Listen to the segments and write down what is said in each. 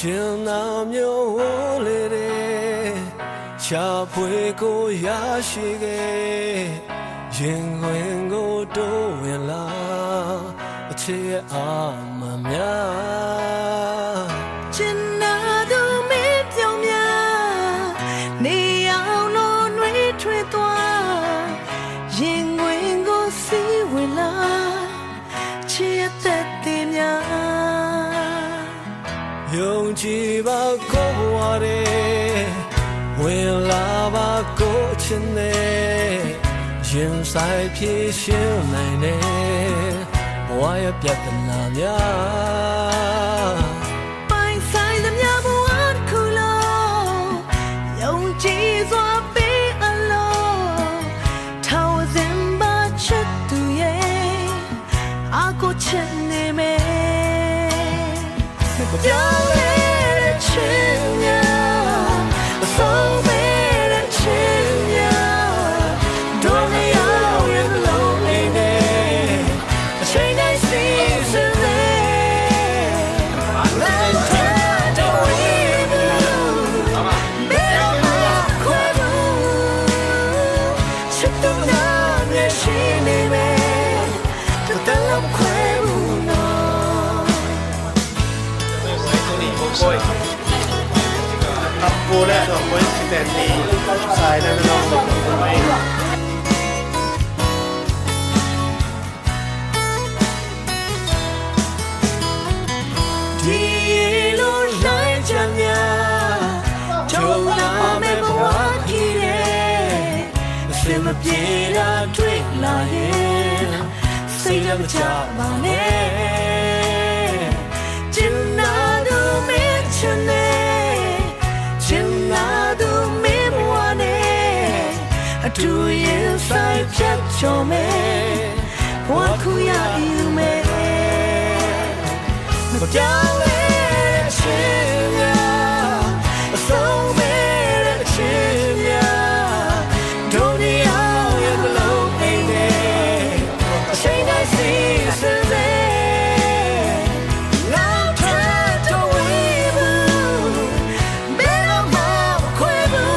真那苗来的，下回过也是个，因为我都为了这阿妈咪。真那都没表面，你要我内推断，因为我是为了这的地面。用几把过我的，为了把过钱的，现在撇下来呢，我也别等那呀。白菜的面不安苦了，用几座被安了，头人把吃度耶，阿哥钱的没。要为了吃呀，送为了吃呀，多么遥远的路呢？谁能牺牲呢？难得的回顾，没有那快步，吃到那面心里面，就等了快步呢。ครับปูและดอกไม้ที่แต่ดีสายนั้นเราส่งไปဒီလိုလိုက်ကြမြကျုံလာမဲ့ဘဝကြီးရဲ့အစင်မပြေတာတွေ့လာရဲ့စိတ်လည်းမချပါနဲ့ကျင်နာသူမင်းချင်နဲ့ကျင်နာသူမင်းဘဝနဲ့အတူရင်ဆိုင်ဖြတ်ကျော်မယ်ဘဝခုရယူမယ်မပြောင်းလဲတဲ့ချင်းများအဆုံးမဲ့တဲ့ချင်းများဒုနီယာရဲ့ဘလုံးအိမ်နဲ့အချိန်တိုင်းစီစံစေနောက်ထပ်တော့ဝေးဘူးဘယ်တော့မှမခွဲဘူး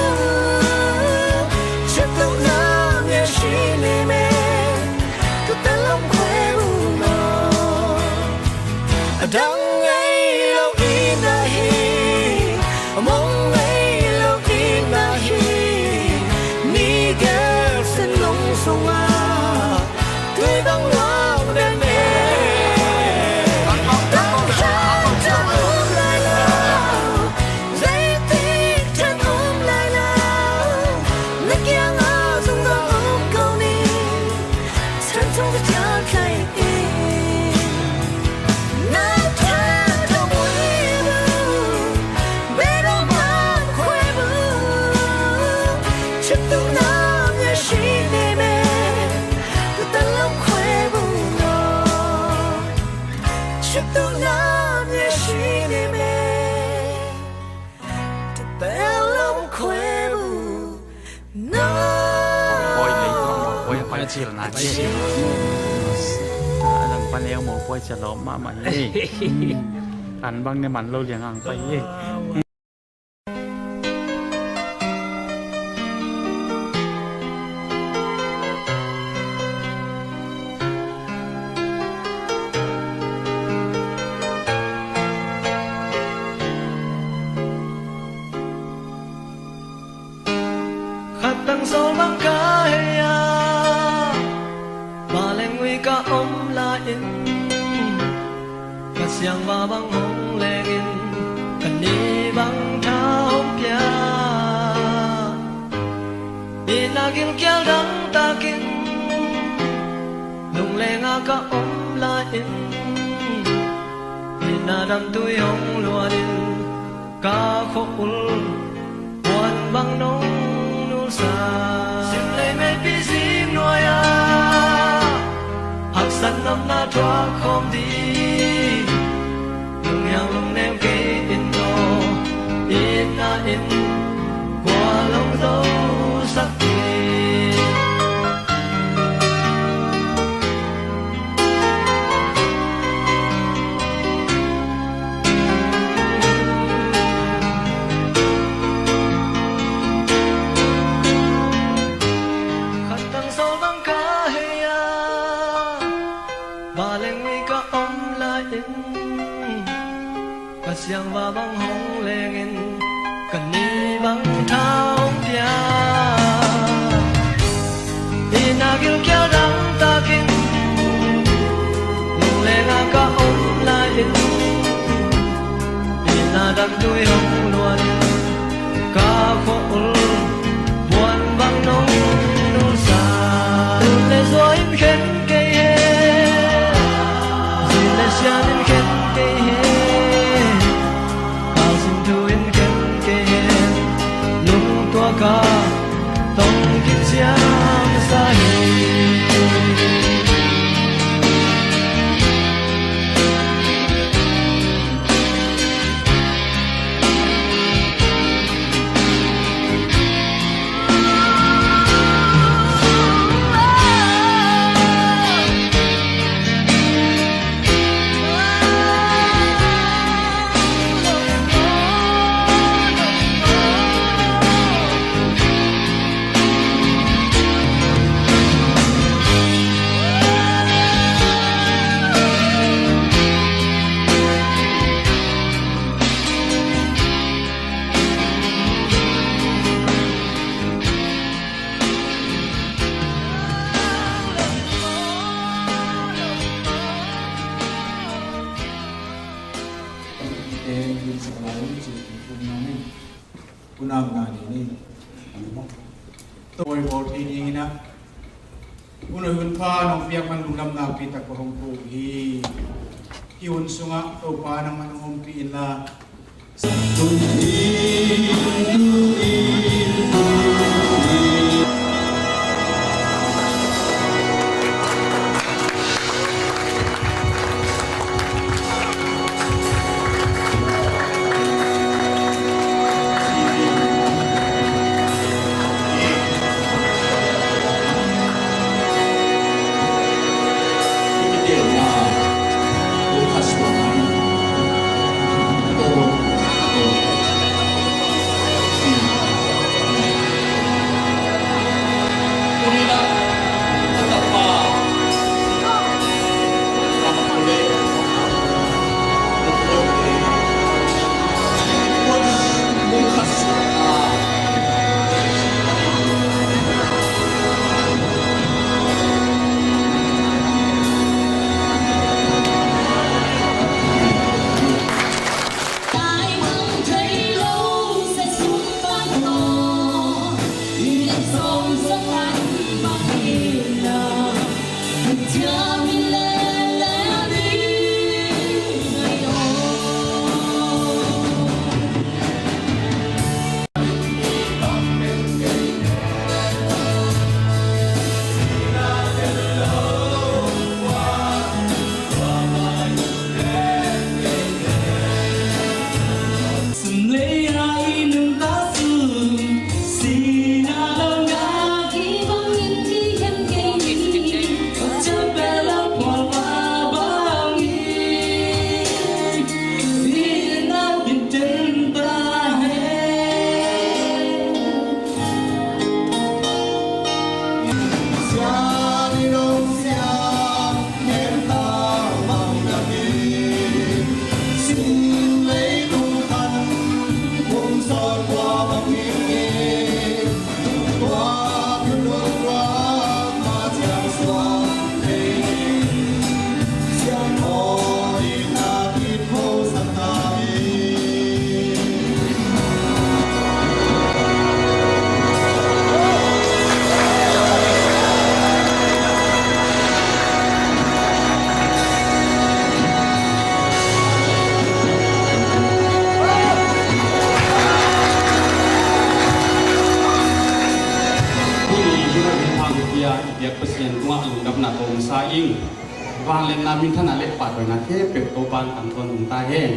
ချစ်သူနာမျက်ရှိနေမယ်သူတလုံးခွဲဘူးနော်အတောင်Cil na cil. Alang paneo mo po sa lo mama ye. Kan bang ne man lo liang ang pa ye. Khatang sol bang kaya ka om la in ka siang ba bang hong le in ka ni bang tha hom pya ni na gin kyal dang ta kin lung le nga ka om la in ni na dam tu hong lua din ka kho ul wan bang nong nu sa sim le me pi sim no ya sân năm na thoa không đi lùng yang lùng nem kê in no in na in qua lòng dấu sắc tiền 把灵为个om来因，个想把帮红来因，个你帮他红呀，你那叫叫让他听，龙来那个om来因，你那当对红乱，个火buồn vắng nông nông xa để rồi em khen cây vì là xa em khen cây bao xin thu em khen cây lúc tua ca tông kịp giang xa tôi bỏ thì đi na uno hun pha nong piak man lung lam na pi tak ko hong ko hi un sunga to pa nang man hong pi na vang lên nam minh thân là lệ phạt rồi là thế việc tô ban tầm tuần chúng ta hen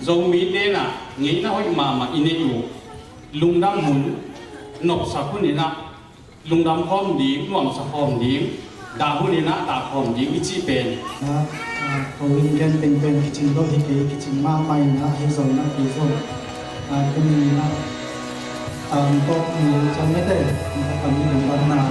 dòng mỹ thế là nghĩ nó hơi mà in ấy đủ lung đam muốn nộp sạc hơn nè lung đam khom đi nuông sạc khom đi đào hơn nè đào khom đi ít chi bền cô in gen tình tình cái trình độ thì cái trình ma mày nó hay rồi nó thì rồi cái mình nó có nhiều trong cái đấy cầm những đồ nào